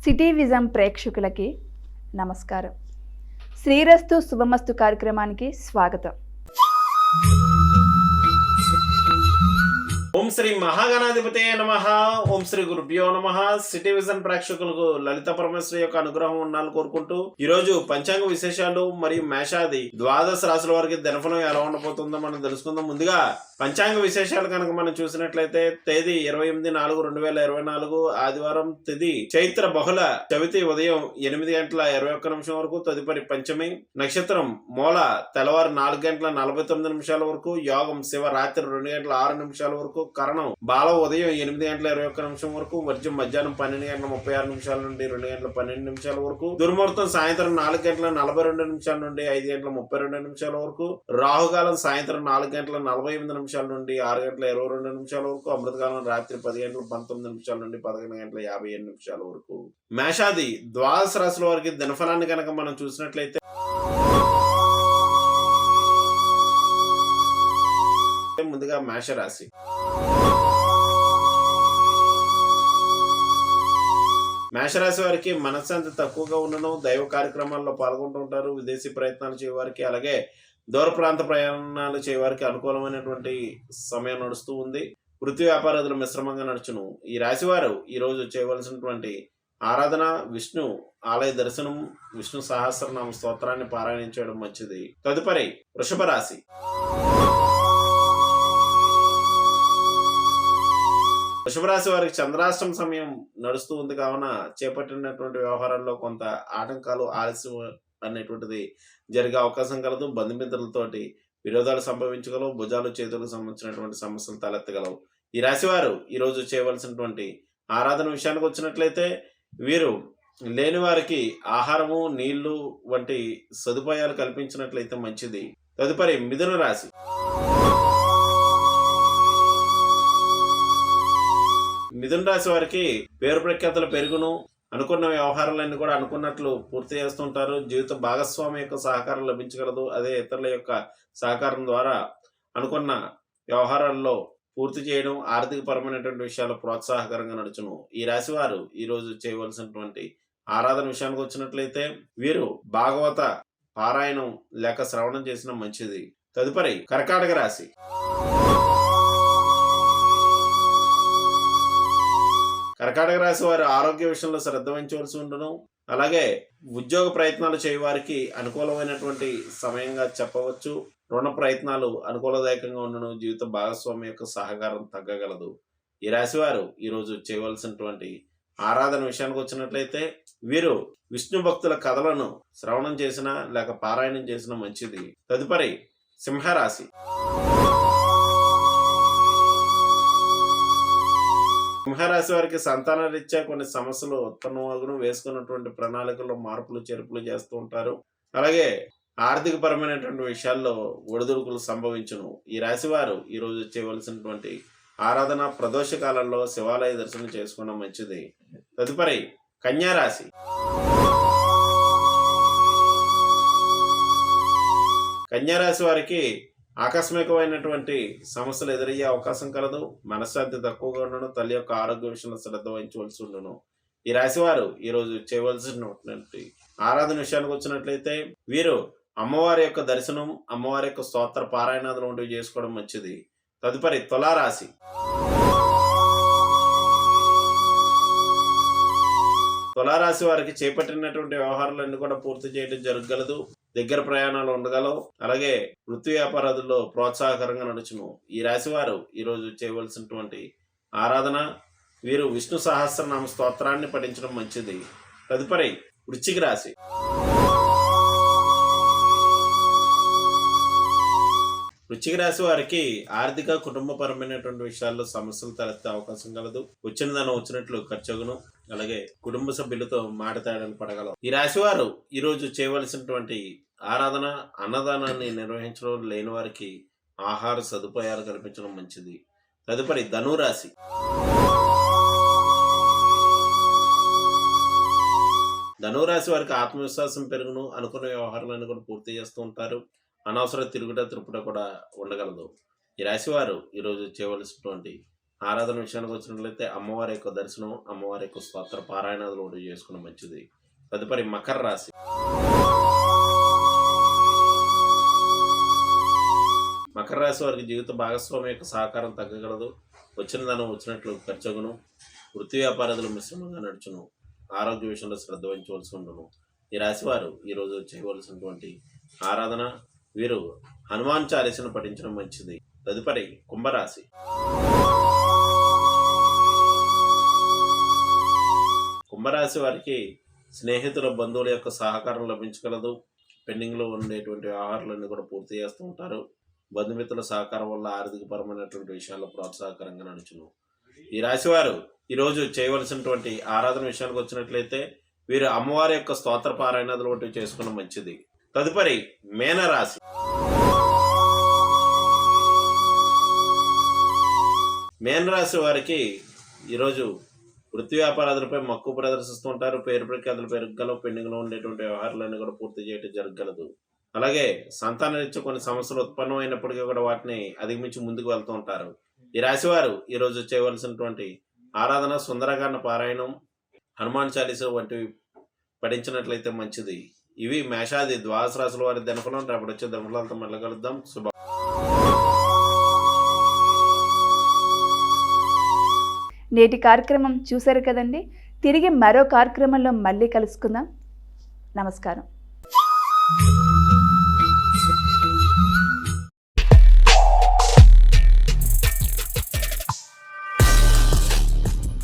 City vision ప్రేక్షకులకి నమస్కారం. శ్రీరస్తు శుభమస్తు కార్యక్రమానికి స్వాగతం. ఓం శ్రీ మహాగణాధిపతే నమః. ఓం శ్రీ గురుభ్యో నమః. సిటీ విజన్ ప్రేక్షకులకు లలిత పరమేశ్వరి యొక్క అనుగ్రహం ఉండాలని కోరుకుంటూ ఈ రోజు పంచాంగ విశేషాలు మరియు మేషాది ద్వాదశ రాశుల వారికి దినఫలం ఎలా ఉండబోతుందో మనం తెలుసుకుందాం. ముందుగా పంచాంగ విశేషాలు కనుక మనం చూసినట్లయితే తేదీ 28/4/2024 ఆదివారం, తిథి చైత్ర బహుళ చవితి ఉదయం 8:21 వరకు, తదుపరి పంచమి, నక్షత్రం మూల తెల్లవారు 4:49 వరకు, యోగం శివ రాత్రి 2:06 వరకు, కరణం బాల ఉదయం 8:21 వరకు, వర్జం మధ్యాహ్నం 12:36 నుండి 2:12 వరకు, దుర్ముహూర్తం సాయంత్రం 4:42 నుండి 5:32 వరకు, రాహుకాలం సాయంత్రం 4:48 నుండి 6:22 వరకు, అమృతకాలం రాత్రి 10:19 నుండి 11:57 వరకు. మేషాది ద్వాదశ రాశుల వారికి దినఫలాన్ని కనుక మనం చూసినట్లయితే ముందుగా మేషరాశి. మేషరాశి వారికి మనశ్శాంతి తక్కువగా ఉండడం, దైవ కార్యక్రమాల్లో పాల్గొంటూ ఉంటారు. విదేశీ ప్రయత్నాలు చేయవారికి, అలాగే దూర ప్రాంత ప్రయాణాలు చేయవారికి అనుకూలమైనటువంటి సమయం నడుస్తూ ఉంది. వృత్తి వ్యాపారాదులు మిశ్రమంగా నడుచును. ఈ రాశి వారు ఈ రోజు చేయవలసినటువంటి ఆరాధన విష్ణు ఆలయ దర్శనం, విష్ణు సహస్రనామ స్తోత్రాన్ని పారాయణం చేయడం మంచిది. తదుపరి వృషభ రాశి. వృషభరాశి వారికి చంద్రాష్టమ సమయం నడుస్తూ ఉంది కావున చేపట్టినటువంటి వ్యవహారాల్లో కొంత ఆటంకాలు, ఆలస్యం అనేటువంటిది జరిగే అవకాశం కలదు. బంధుమిత్రులతోటి విరోధాలు సంభవించగలవు. భుజాలు చేతులకు సంబంధించినటువంటి సమస్యలు తలెత్తగలవు. ఈ రాశి వారు ఈ రోజు చేయవలసినటువంటి ఆరాధన విషయానికి వచ్చినట్లయితే వీరు లేని వారికి ఆహారము, నీళ్లు వంటి సదుపాయాలు కల్పించినట్లయితే మంచిది. తదుపరి మిథున రాశి. మిథున రాశి వారికి పేరు ప్రఖ్యాతులు పెరుగును. అనుకున్న వ్యవహారాలన్నీ కూడా అనుకున్నట్లు పూర్తి చేస్తుంటారు. జీవిత భాగస్వామి యొక్క సహకారం లభించగలదు. అదే ఇతరుల యొక్క సహకారం ద్వారా అనుకున్న వ్యవహారాల్లో పూర్తి చేయడం, ఆర్థిక పరమైనటువంటి విషయాలు ప్రోత్సాహకరంగా నడుచును. ఈ రాశి వారు ఈ రోజు చేయవలసినటువంటి ఆరాధన విషయానికి వచ్చినట్లయితే వీరు భాగవత పారాయణం లేక శ్రవణం చేసిన మంచిది. తదుపరి కర్కాటక రాశి. కర్కాటక రాశి వారు ఆరోగ్య విషయంలో శ్రద్ధ వహించవలసి ఉండను. అలాగే ఉద్యోగ ప్రయత్నాలు చేయవారికి అనుకూలమైనటువంటి సమయంగా చెప్పవచ్చు. రుణ ప్రయత్నాలు అనుకూలదాయకంగా ఉండను. జీవిత భాగస్వామి యొక్క సహకారం తగ్గగలదు. ఈ రాశి వారు ఈ రోజు చేయవలసినటువంటి ఆరాధన విషయానికి వచ్చినట్లయితే వీరు విష్ణు భక్తుల కథలను శ్రవణం చేసిన లేక పారాయణం చేసిన మంచిది. తదుపరి సింహరాశి. సింహరాశి వారికి సంతాన రీత్యా కొన్ని సమస్యలు ఉత్పన్నమగును. వేసుకున్నటువంటి ప్రణాళికల్లో మార్పులు చేర్పులు చేస్తూ ఉంటారు. అలాగే ఆర్థిక పరమైనటువంటి విషయాల్లో ఒడిదుడుకులు సంభవించును. ఈ రాశి వారు ఈ రోజు చేయవలసినటువంటి ఆరాధన ప్రదోష కాలంలో శివాలయ దర్శనం చేసుకోవడం మంచిది. తదుపరి కన్యా రాశి. కన్యా రాశి వారికి ఆకస్మికమైనటువంటి సమస్యలు ఎదురయ్యే అవకాశం కలదు. మనశ్శాంతి తక్కువగా ఉండను. తల్లి యొక్క ఆరోగ్య విషయంలో శ్రద్ధ వహించవలసి ఉండను. ఈ రాశి వారు ఈ రోజు చేయవలసినటువంటి ఆరాధన విషయానికి వచ్చినట్లయితే వీరు అమ్మవారి యొక్క దర్శనం, అమ్మవారి యొక్క స్తోత్ర పారాయణాదులు వంటివి చేసుకోవడం మంచిది. తదుపరి తులారాశి. తులారాశి వారికి చేపట్టినటువంటి వ్యవహారాలన్నీ కూడా పూర్తి చేయడం జరగగలదు. దగ్గర ప్రయాణాలు ఉండగలవు. అలాగే వృత్తి వ్యాపారాదుల్లో ప్రోత్సాహకరంగా నడుచును. ఈ రాశి వారు ఈ రోజు చేయవలసినటువంటి ఆరాధన వీరు విష్ణు సహస్రనామ స్తోత్రాన్ని పఠించడం మంచిది. తదుపరి వృశ్చిక రాశి. వృశ్చిక రాశి వారికి ఆర్థిక కుటుంబపరమైనటువంటి విషయాల్లో సమస్యలు తలెత్తే అవకాశం కలదు. వచ్చిన దానం వచ్చినట్లు ఖర్చుగును. అలాగే కుటుంబ సభ్యులతో మాట తేడాలు పడగలవు. ఈ రాశి వారు ఈ రోజు చేయవలసినటువంటి ఆరాధన అన్నదానాన్ని నిర్వహించడం, లేని వారికి ఆహార సదుపాయాలు కల్పించడం మంచిది. తదుపరి ధనురాశి. ధనురాశి వారికి ఆత్మవిశ్వాసం పెరుగును. అనుకున్న వ్యవహారాలను కూడా పూర్తి చేస్తూ ఉంటారు. అనవసర తిరుగుట తిరుపుట కూడా ఉండగలదు. ఈ రాశి వారు ఈరోజు చేయవలసినటువంటి ఆరాధన విషయానికి వచ్చినట్లయితే అమ్మవారి యొక్క దర్శనం, అమ్మవారి యొక్క స్తోత్ర పారాయణాలు ఒకటి చేసుకున్న మంచిది. తదుపరి మకర రాశి. మకర రాశి వారికి జీవిత భాగస్వామి యొక్క సహకారం తగ్గగలదు. వచ్చిన ధనం వచ్చినట్లు ఖర్చుగును. వృత్తి వ్యాపారాలు మిశ్రమంగా నడుచును. ఆరోగ్య విషయంలో శ్రద్ధ వహించవలసి ఉండును. ఈ రాశి వారు ఈరోజు చేయవలసినటువంటి ఆరాధన, వీరు హనుమాన్ చాలీసను పఠించడం మంచిది. తదుపరి కుంభరాశి. కుంభరాశి వారికి స్నేహితుల, బంధువుల యొక్క సహకారం లభించగలదు. పెండింగ్లో ఉండేటువంటి వ్యవహారాలన్నీ కూడా పూర్తి చేస్తూ ఉంటారు. బంధుమిత్రుల సహకారం వల్ల ఆర్థికపరమైనటువంటి విషయాల్లో ప్రోత్సాహకరంగా నడుచును. ఈ రాశి వారు ఈరోజు చేయవలసినటువంటి ఆరాధన విషయానికి వచ్చినట్లయితే వీరు అమ్మవారి యొక్క స్తోత్ర పారాయణాలు ఒకటి చేసుకున్న మంచిది. తదుపరి మీనరాశి. మీనరాశి వారికి ఈరోజు వృత్తి వ్యాపారాలపై మక్కువ ప్రదర్శిస్తూ ఉంటారు. పేరు ప్రఖ్యాతులు పెరగలవు. పెండింగ్లో ఉండేటువంటి వ్యవహారాలన్నీ కూడా పూర్తి చేయడం జరగగలదు. అలాగే సంతాన రీత్యా కొన్ని సమస్యలు ఉత్పన్నమైనప్పటికీ కూడా వాటిని అధిగమించి ముందుకు వెళ్తూ ఉంటారు. ఈ రాశి వారు ఈరోజు చేయవలసినటువంటి ఆరాధన సుందరకాండ పారాయణం, హనుమాన్ చాలీస వంటివి పఠించినట్లయితే మంచిది. ఇవి మేషాది ద్వాదశ రాశుల వారి దినఫలం. రేపటి వచ్చే దినఫలాలతో మళ్ళీ కలుద్దాం. శుభ. నేటి కార్యక్రమం చూశారు కదండి. తిరిగి మరో కార్యక్రమంలో మళ్ళీ కలుసుకుందాం. నమస్కారం.